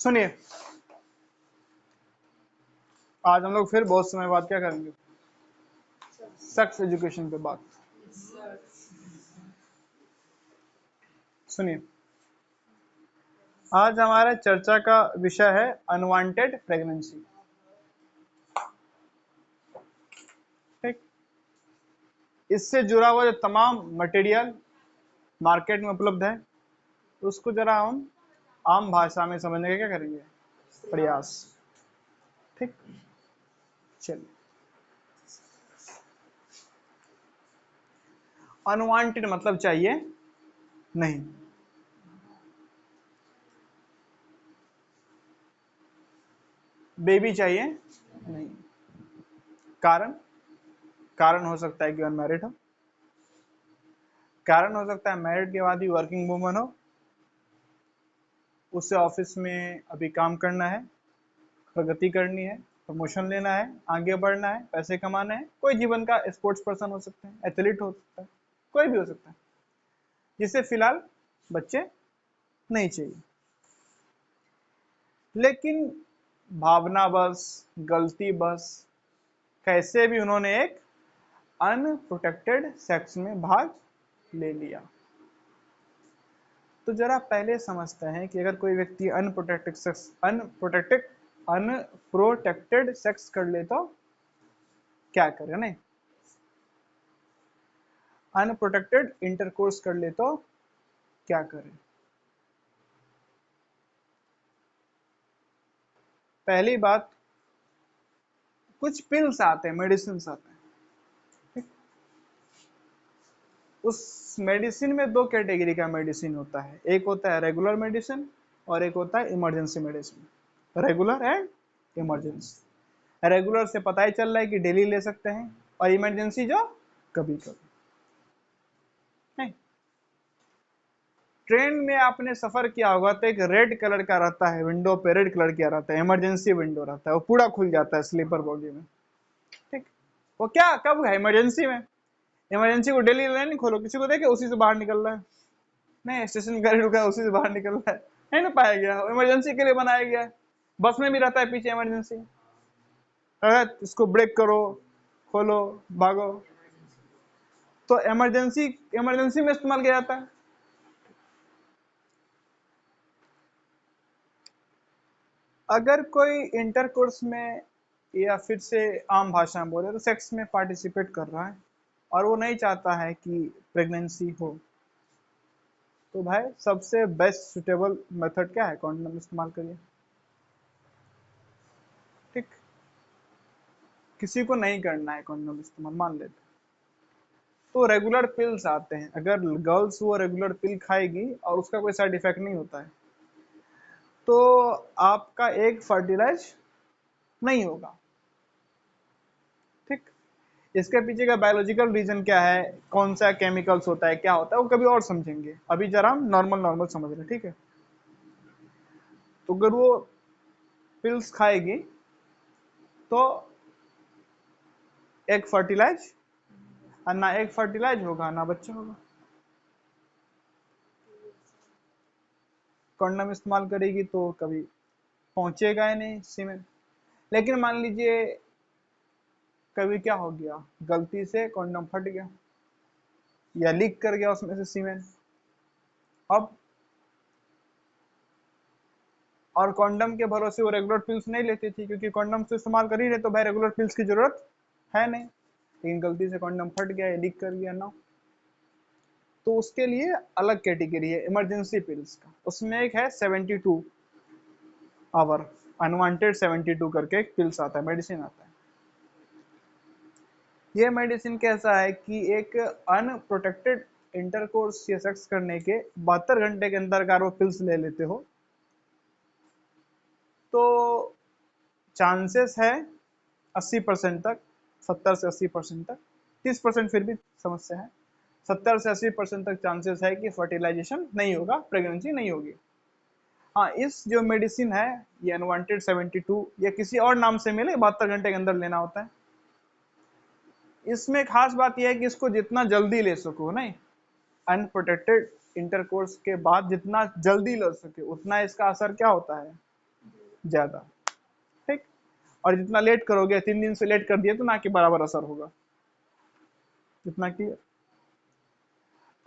सुनिए, आज हम लोग फिर बहुत समय बाद क्या करेंगे, सेक्स एजुकेशन पे बात। सुनिए, आज हमारा चर्चा का विषय है अनवांटेड प्रेगनेंसी। ठीक, इससे जुड़ा हुआ जो तमाम मटेरियल मार्केट में उपलब्ध है उसको जरा हम आम भाषा में समझने का क्या करेंगे, प्रयास। ठीक, चलिए। अनवांटेड मतलब चाहिए नहीं, बेबी चाहिए नहीं। कारण हो सकता है कि अनमैरिड हो, कारण हो सकता है मैरिड के बाद भी वर्किंग वूमन हो, उससे ऑफिस में अभी काम करना है, प्रगति करनी है, प्रमोशन लेना है, आगे बढ़ना है, पैसे कमाना है। कोई जीवन का स्पोर्ट्स पर्सन हो सकता है, एथलीट हो सकता है, कोई भी हो सकता है, जिसे फिलहाल बच्चे नहीं चाहिए। लेकिन भावना बस, गलती बस, कैसे भी उन्होंने एक अनप्रोटेक्टेड सेक्स में भाग ले लिया। तो जरा पहले समझते हैं कि अगर कोई व्यक्ति अनप्रोटेक्टेड सेक्स कर ले तो क्या करे, नहीं अनप्रोटेक्टेड इंटरकोर्स कर ले तो क्या करे। पहली बात, कुछ पिल्स आते हैं, मेडिसिन आते हैं। ठीक? उस मेडिसिन में दो कैटेगरी का मेडिसिन होता है, एक होता है रेगुलर मेडिसिन और एक होता है emergency medicine. Regular and emergency. Regular से पता ही चल रहा है कि डेली ले सकते हैं, और इमरजेंसी जो कभी कभी। नहीं, ट्रेन में आपने सफर किया होगा तो एक रेड कलर का रहता है, विंडो पे रेड कलर किया रहता है, इमरजेंसी विंडो रहता है, वो पूरा खुल जाता है स्लीपर बोगी में। ठीक, वो क्या कब है, इमरजेंसी में। इमरजेंसी को डेली नहीं खोलो, किसी को देखे उसी से बाहर निकल रहा है, नहीं स्टेशन गाड़ी रुका है उसी से बाहर निकल रहा है, नहीं ना पाया गया, इमरजेंसी के लिए बनाया गया है। बस में भी रहता है पीछे इमरजेंसी, इसको ब्रेक करो, खोलो, भागो। तो इमरजेंसी इमरजेंसी में इस्तेमाल किया जाता है। अगर कोई इंटरकोर्स में, या फिर से आम भाषा में बोले तो सेक्स में पार्टिसिपेट कर रहा है और वो नहीं चाहता है कि प्रेगनेंसी हो, तो भाई सबसे बेस्ट सुटेबल मेथड क्या है, कॉन्डोम इस्तेमाल करिए। ठीक, किसी को नहीं करना है कॉन्डोम इस्तेमाल, मान लेते, तो रेगुलर पिल्स आते हैं। अगर गर्ल्स वो रेगुलर पिल खाएगी और उसका कोई साइड इफेक्ट नहीं होता है तो आपका एग फर्टिलाइज नहीं होगा। ठीक, इसके पीछे का बायोलॉजिकल रीजन क्या है, कौन सा केमिकल्स होता है, क्या होता है, वो कभी और समझेंगे। अभी जरा हम नॉर्मल समझ रहे हैं। ठीक है, तो अगर वो पिल्स खाएगी तो एग फर्टिलाइज, और ना एग फर्टिलाइज होगा ना बच्चा होगा। कंडोम इस्तेमाल करेगी तो कभी पहुंचेगा ही नहीं सीमेन। लेकिन मान लीजिए कभी क्या हो गया, गलती से कंडोम फट गया या लीक कर गया उसमें से सीमेन, अब और कंडोम के भरोसे वो रेगुलर पिल्स नहीं लेती थी, क्योंकि कंडोम से इस्तेमाल कर ही रहे तो भाई रेगुलर पिल्स की जरूरत है नहीं। लेकिन गलती से कंडोम फट गया या लीक कर गया ना, तो उसके लिए अलग कैटेगरी है इमरजेंसी पिल्स का। उसमें एक है 72 आवर अनवांटेड 72 करके एक पिल्स आता है, मेडिसिन आता है। ये मेडिसिन कैसा है कि एक अनप्रोटेक्टेड इंटरकोर्स या सेक्स करने के 72 घंटे के अंदर अगर वो पिल्स ले लेते हो तो चांसेस है 80% तक, 70 से 80% तक, 30% फिर भी समस्या है, 70 से 80% तक चांसेस है कि फर्टिलाइजेशन नहीं होगा, प्रेगनेंसी नहीं होगी। हाँ, इस जो मेडिसिन है ये अनवांटेड 72 या किसी और नाम से मिले, 72 घंटे के अंदर लेना होता है। इसमें खास बात यह है कि इसको जितना जल्दी ले सको, नहीं अनप्रोटेक्टेड इंटरकोर्स के बाद जितना जल्दी ले सके उतना इसका असर क्या होता है, ज्यादा, ठीक। और जितना लेट करोगे, 3 दिन से लेट कर दिया तो ना के बराबर असर होगा। इतना क्लियर।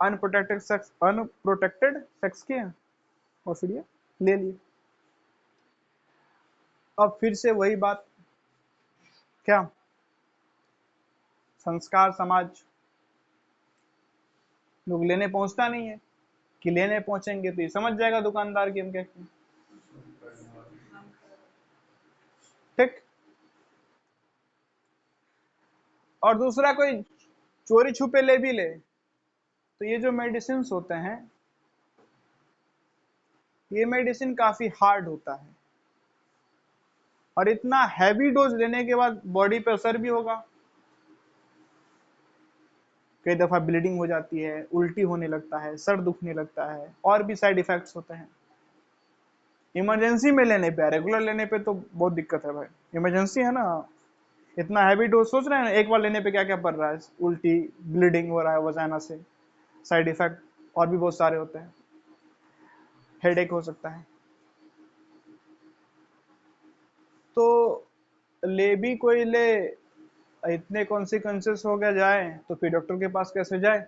अनप्रोटेक्टेड सेक्स किए और फिर ये ले लिए। अब फिर से वही बात, क्या संस्कार समाज लोग लेने पहुंचता नहीं है, कि लेने पहुंचेंगे तो ये समझ जाएगा दुकानदार की हम क्या, ठीक। और दूसरा कोई चोरी छुपे ले भी ले तो ये जो मेडिसिन होते हैं, ये मेडिसिन काफी हार्ड होता है और इतना हैवी डोज लेने के बाद बॉडी पे असर भी होगा। कई दफा ब्लीडिंग हो जाती है, उल्टी होने लगता है, सर दुखने लगता है, और भी साइड इफेक्ट्स होते हैं। इमरजेंसी में लेने पे, रेगुलर लेने पे तो बहुत दिक्कत है भाई। इमरजेंसी है ना, इतना हैवी डोज सोच रहे हैं एक बार लेने पे क्या क्या पड़ रहा है, उल्टी, ब्लीडिंग हो रहा है वजाना से, साइड इफेक्ट और भी बहुत सारे होते हैं, हेडेक हो सकता है। तो ले भी कोई ले, इतने कॉन्सिक्वेंसेस हो गया जाए तो फिर डॉक्टर के पास कैसे जाए।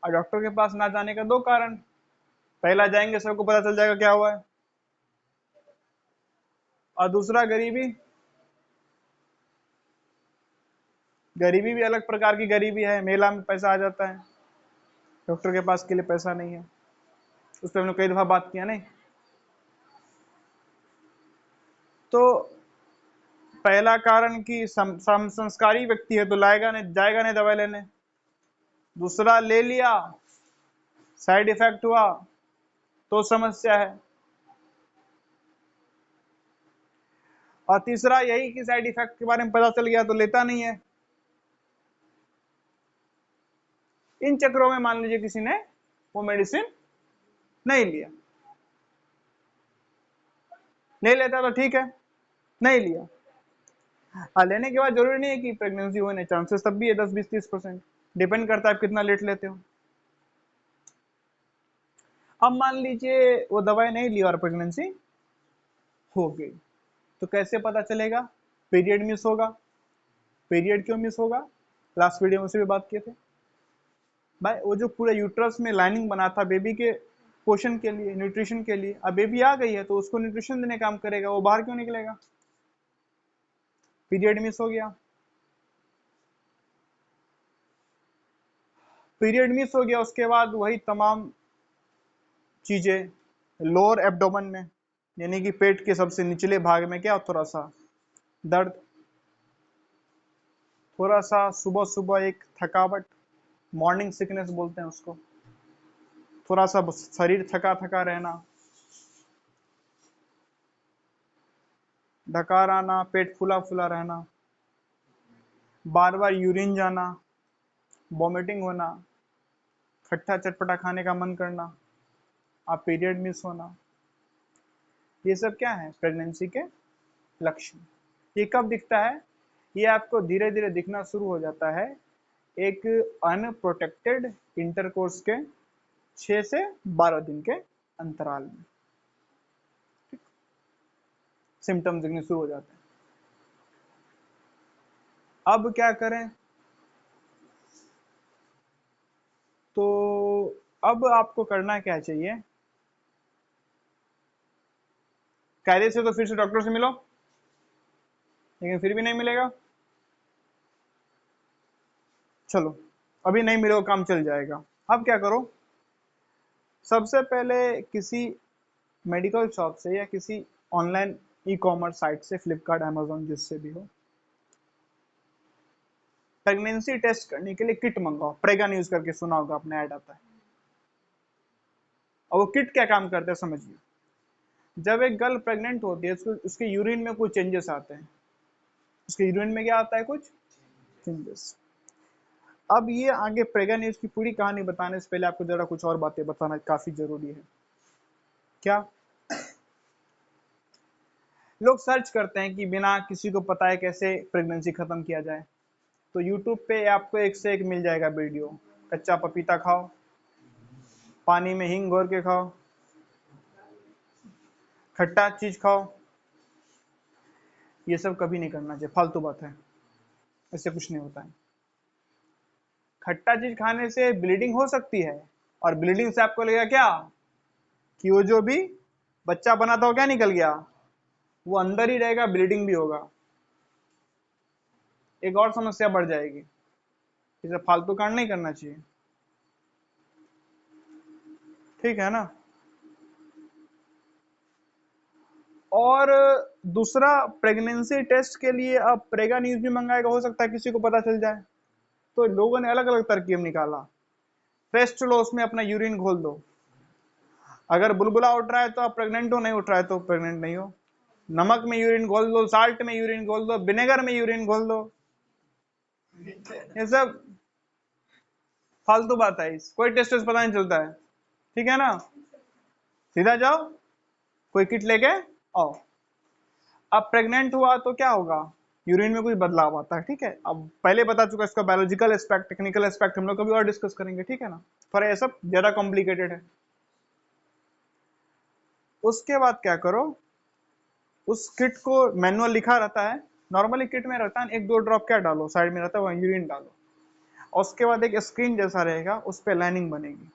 और डॉक्टर के पास ना जाने का दो कारण, पहला जाएंगे सबको पता चल जाएगा क्या हुआ है, और दूसरा गरीबी। गरीबी भी अलग प्रकार की गरीबी है, मेला में पैसा आ जाता है, डॉक्टर के पास के लिए पैसा नहीं है। उस पर हमने कई दफा बात किया नहीं। तो पहला कारण कि संस्कारी व्यक्ति है तो लाएगा नहीं, जाएगा नहीं दवाई लेने। दूसरा ले लिया, साइड इफेक्ट हुआ तो समस्या है। और तीसरा यही कि साइड इफेक्ट के बारे में पता चल गया तो लेता नहीं है। इन चक्रों में मान लीजिए किसी ने वो मेडिसिन नहीं लिया, ले लेता तो ठीक है, नहीं लिया। लेने के बाद जरूरी नहीं है कि प्रेगनेंसी होने, चांसेस तब भी है 10-20-30%, डिपेंड करता है आप कितना लेट लेते हो। अब मान लीजिए वो दवाई नहीं ली और प्रेगनेंसी हो गई, तो कैसे पता चलेगा? पीरियड मिस होगा। पीरियड क्यों मिस होगा? लास्ट वीडियो में से भी बात किए थे भाई, वो जो पूरा यूट्रस में लाइनिंग बना था बेबी के पोषण के लिए, न्यूट्रिशन के लिए, अब बेबी आ गई है तो उसको न्यूट्रिशन देने काम करेगा, वो बाहर क्यों निकलेगा? पीरियड मिस हो गया। पीरियड मिस हो गया, उसके बाद वही तमाम चीजें लोअर एब्डोमेन में, यानी कि पेट के सबसे निचले भाग में, क्या थोड़ा सा दर्द, थोड़ा सा सुबह सुबह एक थकावट, मॉर्निंग सिकनेस बोलते हैं उसको, थोड़ा सा शरीर थका थका रहना, डकार आना, पेट फूला फूला रहना, बार बार यूरिन जाना, वॉमिटिंग होना, खट्टा चटपटा खाने का मन करना, आप पीरियड मिस होना, ये सब क्या है? प्रेगनेंसी के लक्षण। ये कब दिखता है? ये आपको धीरे धीरे दिखना शुरू हो जाता है एक अनप्रोटेक्टेड इंटरकोर्स के 6 से 12 दिन के अंतराल में, सिम्टम्स दिखने शुरू हो जाते हैं। अब क्या करें? तो अब आपको करना क्या चाहिए? कायदे से तो फिर से डॉक्टर से मिलो, लेकिन फिर भी नहीं मिलेगा, चलो अभी नहीं मिलेगा, काम चल जाएगा। अब क्या करो? सबसे पहले किसी मेडिकल शॉप से या किसी ऑनलाइन ई कॉमर्स साइट से, फ्लिपकार्ट, अमेजोन, जिससे भी हो, प्रेगनेंसी टेस्ट करने के लिए किट मंगाओ। प्रेगन यूज करके सुना होगा आपने, ऐड आता है। और वो किट क्या काम करता है समझिए। जब एक गर्ल प्रेग्नेंट होती है, उसके यूरिन में कुछ चेंजेस आते हैं। उसके यूरिन में क्या आता है? कुछ चेंजेस। अब ये आगे प्रेगन न्यूज की पूरी कहानी बताने से पहले आपको जरा कुछ और बातें बताना काफी जरूरी है। क्या? लोग सर्च करते हैं कि बिना किसी को पता है कैसे प्रेगनेंसी खत्म किया जाए, तो यूट्यूब पे आपको एक से एक मिल जाएगा वीडियो। कच्चा पपीता खाओ, पानी में हींग घोर के खाओ, खट्टा चीज खाओ, ये सब कभी नहीं करना चाहिए, फालतू बात है, इससे कुछ नहीं होता है। खट्टा चीज खाने से ब्लीडिंग हो सकती है, और ब्लीडिंग से आपको लगेगा क्या कि वो जो भी बच्चा बना था वो क्या निकल गया, वो अंदर ही रहेगा, ब्लीडिंग भी होगा, एक और समस्या बढ़ जाएगी। इसे फालतू कांड नहीं करना चाहिए, ठीक है ना। और दूसरा, प्रेगनेंसी टेस्ट के लिए अब प्रेगा न्यूज भी मंगाएगा, हो सकता है किसी को पता चल जाए, तो लोगों ने अलग अलग तरकीब निकाला। टेस्ट लो, उसमें अपना यूरिन घोल दो, अगर बुलबुला उठ रहा है तो आप प्रेग्नेंट हो, नहीं उठ रहा है तो प्रेग्नेंट नहीं हो। नमक में यूरिन घोल दो, साल्ट में यूरिन घोल दो, विनेगर में यूरिन घोल दो, ये सब फालतू बात है, कोई टेस्ट पता नहीं चलता है, ठीक है ना। सीधा जाओ, कोई किट लेके आओ। अब प्रेग्नेंट हुआ तो क्या होगा, यूरिन में कुछ बदलाव आता है, ठीक है। अब पहले बता चुका इसका बायोलॉजिकल एस्पेक्ट, टेक्निकल एस्पेक्ट हम लोग कभी और डिस्कस करेंगे, ठीक है ना, थोड़ा ये सब ज्यादा कॉम्प्लिकेटेड है। उसके बाद क्या करो, उस किट को मैनुअल लिखा रहता है, नॉर्मली किट में रहता है 1-2 ड्रॉप क्या डालो, साइड में रहता है वहाँ यूरिन डालो, और उसके बाद एक स्क्रीन जैसा रहेगा, उस पर लाइनिंग बनेगी,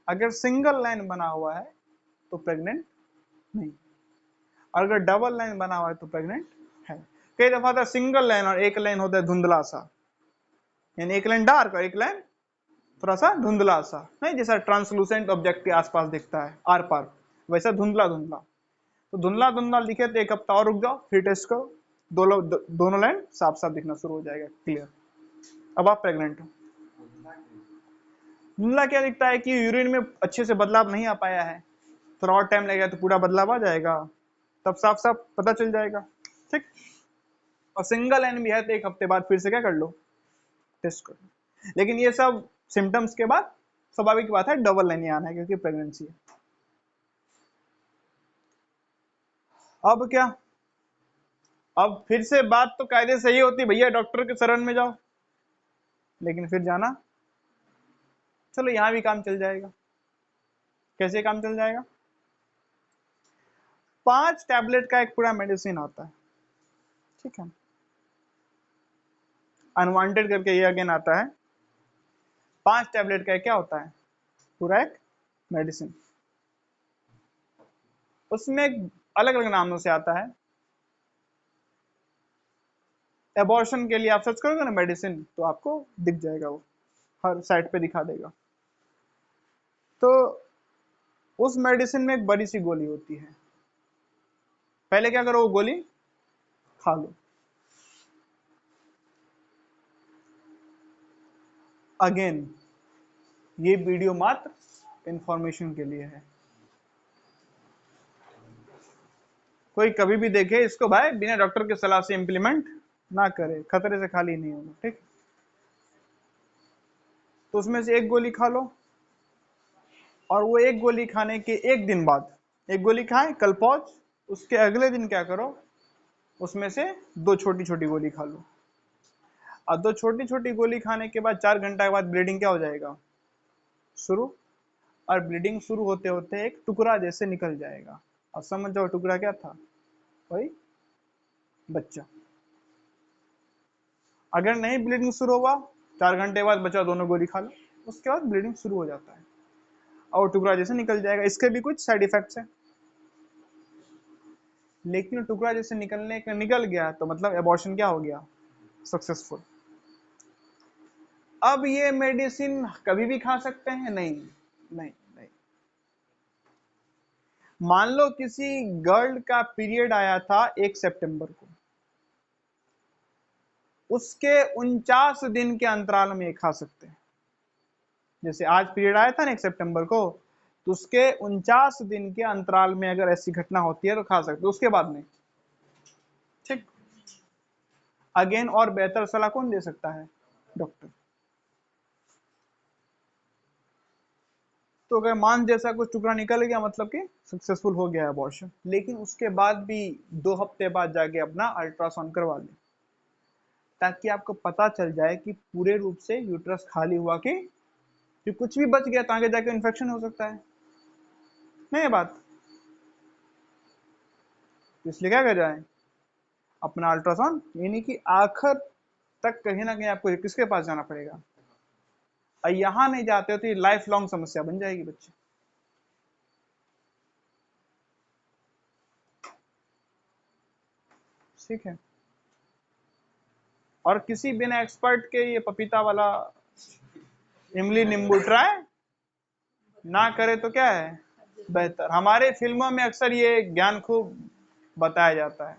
अगर सिंगल लाइन बना हुआ है तो प्रेग्नेंट नहीं, और अगर डबल लाइन बना हुआ है तो प्रेग्नेंट है। कई दफा था सिंगल लाइन और एक लाइन होता है धुंधला सा, यानी एक लाइन डार्क और एक लाइन थोड़ा सा धुंधला सा, नहीं जैसा ट्रांसलूसेंट ऑब्जेक्ट के आसपास दिखता है आर पार, वैसा धुंधला धुंधला। तो धुंधला धुंधला दिखे तो 1 हफ्ता और रुक जाओ, फिर टेस्ट करो, दोनों लाइन साफ साफ दिखना शुरू हो जाएगा, क्लियर, अब आप प्रेग्नेंट हो। धुंधला क्या दिखता है कि यूरिन में अच्छे से बदलाव नहीं आ पाया है, थोड़ा और टाइम लगेगा तो पूरा बदलाव आ जाएगा, तब साफ साफ पता चल जाएगा, ठीक। और सिंगल लाइन भी है तो 1 हफ्ते बाद फिर से क्या कर लो, टेस्ट कर लो। लेकिन ये सब सिम्टम्स के बाद स्वाभाविक बात है डबल लाइन आना है, क्योंकि प्रेगनेंसी है। अब क्या, अब फिर से बात तो कायदे सही होती, भैया डॉक्टर के शरण में जाओ, लेकिन फिर जाना, चलो यहाँ भी काम चल जाएगा। कैसे काम चल जाएगा, 5 टैबलेट का एक पूरा मेडिसिन आता है, ठीक है, अनवांटेड करके ये अगेन आता है, 5 टैबलेट का क्या होता है, पूरा एक मेडिसिन, उसमें अलग अलग नामों से आता है। एबॉर्शन के लिए आप सर्च करोगे ना मेडिसिन, तो आपको दिख जाएगा, वो हर साइट पे दिखा देगा। तो उस मेडिसिन में एक बड़ी सी गोली होती है, पहले क्या करो, वो गोली खा लो। अगेन ये वीडियो मात्र इंफॉर्मेशन के लिए है, कोई कभी भी देखे इसको भाई बिना डॉक्टर के सलाह से इंप्लीमेंट ना करे, खतरे से खाली नहीं होगा, ठीक। तो उसमें से एक गोली खा लो, और वो एक गोली खाने के 1 दिन बाद, एक गोली खाए कल पौच, उसके अगले दिन क्या करो, उसमें से 2 छोटी छोटी गोली खा लो, और 2 छोटी छोटी गोली खाने के बाद 4 घंटा के बाद ब्लीडिंग क्या हो जाएगा, शुरू, और ब्लीडिंग शुरू होते होते एक टुकड़ा जैसे निकल जाएगा, और समझ जाओ टुकड़ा क्या था, वही बच्चा। अगर नहीं ब्लीडिंग शुरू हुआ, 4 घंटे बाद बच्चा दोनों गोली खा लो, उसके बाद ब्लीडिंग शुरू हो जाता है और टुकड़ा जैसे निकल जाएगा। इसके भी कुछ साइड इफेक्ट्स हैं, लेकिन टुकड़ा जैसे निकलने का निकल गया तो मतलब एबॉर्शन क्या हो गया, सक्सेसफुल। अब ये मेडिसिन कभी भी खा सकते हैं, नहीं नहीं नहीं। मान लो किसी गर्ल का पीरियड आया था 1 सितंबर को, उसके 49 दिन के अंतराल में ये खा सकते हैं, जैसे आज पीरियड आया था ना 1 सितंबर को, तो उसके 49 दिन के अंतराल में अगर ऐसी घटना होती है तो खा सकते, उसके बाद नहीं, ठीक। अगेन और बेहतर सलाह कौन दे सकता है, डॉक्टर। तो अगर मान जैसा कुछ टुकड़ा निकल गया मतलब कि सक्सेसफुल हो गया अबॉर्शन, लेकिन उसके बाद भी 2 हफ्ते बाद जाके अपना अल्ट्रासाउंड करवा लें, ताकि आपको पता चल जाए कि पूरे रूप से यूट्रस खाली हुआ कि कुछ भी बच गया तो आगे जाके इन्फेक्शन हो सकता है, नहीं ये बात। तो इसलिए क्या कर जाए, अपना अल्ट्रासाउंड, यानी कि आखिर तक कहीं ना कहीं आपको किसके पास जाना पड़ेगा। और यहां नहीं जाते हो तो ये लाइफ लॉन्ग समस्या बन जाएगी बच्चे। ठीक है, और किसी बिना एक्सपर्ट के ये पपीता वाला इमली नींबू ट्राई ना करे तो क्या है बेहतर। हमारे फिल्मों में अक्सर ये ज्ञान खूब बताया जाता है,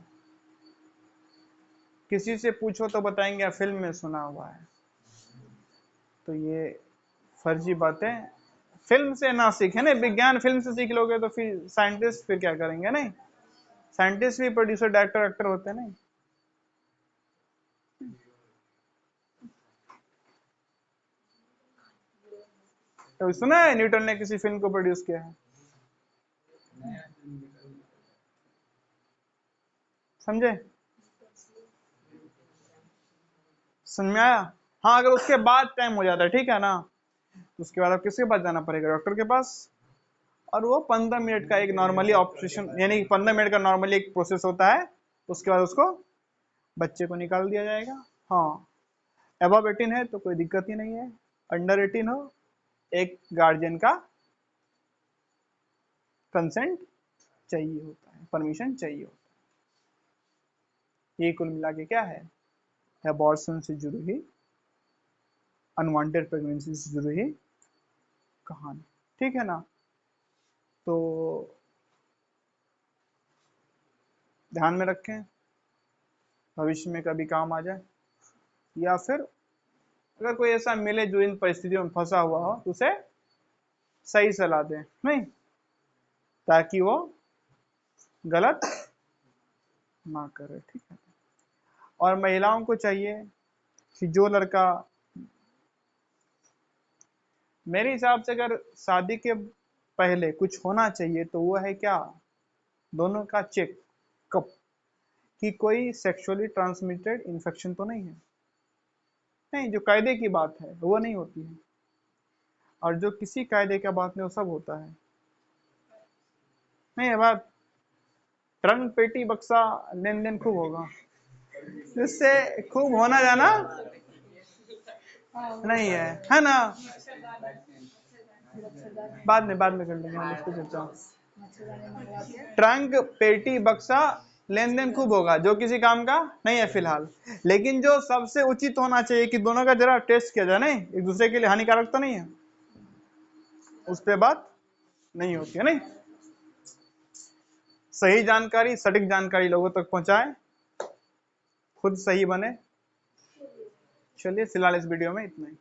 किसी से पूछो तो बताएंगे फिल्म में सुना हुआ है। तो ये फर्जी बातें फिल्म से ना सीखे ना, विज्ञान फिल्म से सीख लोगे तो फिर साइंटिस्ट फिर क्या करेंगे। नहीं, साइंटिस्ट भी प्रोड्यूसर डायरेक्टर एक्टर होते हैं। नहीं, तो सुना है न्यूटन ने किसी फिल्म को प्रोड्यूस किया है, समझे, समझ में आया। हाँ, अगर उसके बाद टाइम हो जाता है, ठीक है ना, तो उसके बाद अब किसके पास जाना पड़ेगा, डॉक्टर के पास। और वो 15 मिनट का एक नॉर्मली ऑपरेशन, यानी 15 मिनट का नॉर्मली एक प्रोसेस होता है, उसके बाद उसको बच्चे को निकाल दिया जाएगा। हाँ, अबव 18 है तो कोई दिक्कत ही नहीं है, अंडर 18 हो, एक गार्जियन का कंसेंट चाहिए होता है, परमिशन चाहिए होता है। ये कुल मिला के क्या है, एबॉर्शन से जुड़ी हुई, अनवांटेड प्रेगनेंसी से जुड़ी हुई कहानी। ठीक है ना, तो ध्यान में रखें, भविष्य में कभी काम आ जाए, या फिर अगर कोई ऐसा मिले जो इन परिस्थितियों में फंसा हुआ हो तो उसे सही सलाह दें, नहीं, ताकि वो गलत ना करे। ठीक है, और महिलाओं को चाहिए कि जो लड़का, मेरे हिसाब से अगर शादी के पहले कुछ होना चाहिए तो वो है क्या, दोनों का चेकअप, कि कोई सेक्सुअली ट्रांसमिटेड इन्फेक्शन तो नहीं है। नहीं, जो कायदे की बात है वो नहीं होती है, और जो किसी कायदे का बात नहीं वो सब होता है। नहीं, अब ट्रंक पेटी बक्सा लेन देन खूब होगा, जिससे खूब होना जाना नहीं है ना। बाद में कर लेंगे हम इसको चर्चा। ट्रंक पेटी बक्सा लेन देन खूब होगा, जो किसी काम का नहीं है फिलहाल, लेकिन जो सबसे उचित होना चाहिए कि दोनों का जरा टेस्ट किया जाए, नहीं एक दूसरे के लिए हानिकारक तो नहीं है, उस पर बात नहीं होती है। नहीं, सही जानकारी, सटीक जानकारी लोगों तक पहुंचाए, खुद सही बने। चलिए फिलहाल इस वीडियो में इतना ही।